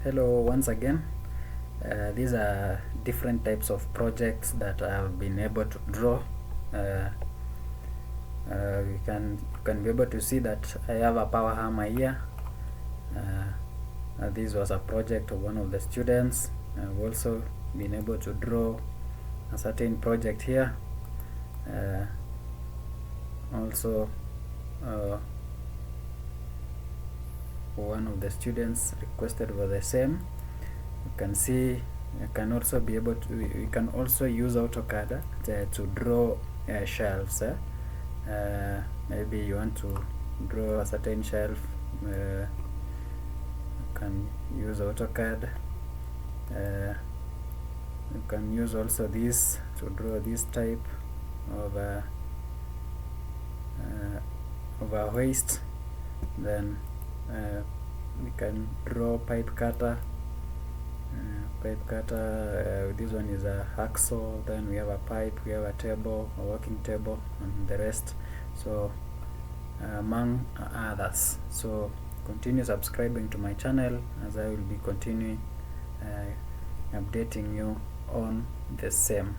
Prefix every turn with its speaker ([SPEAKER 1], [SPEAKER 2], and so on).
[SPEAKER 1] Hello once again. These are different types of projects that I've been able to draw. You can be able to see that I have a power hammer here. This was a project of one of the students. I've also been able to draw a certain project here. Also one of the students requested for the same. You can see you can also be able to use AutoCAD to draw shelves. Maybe you want to draw a certain shelf, you can use AutoCAD. You can use also this to draw this type of a hoist. Then we can draw pipe cutter. This one is a hacksaw. Then we have a pipe, we have a table, a working table, and the rest, so among others. So continue subscribing to my channel, as I will be continuing updating you on the same.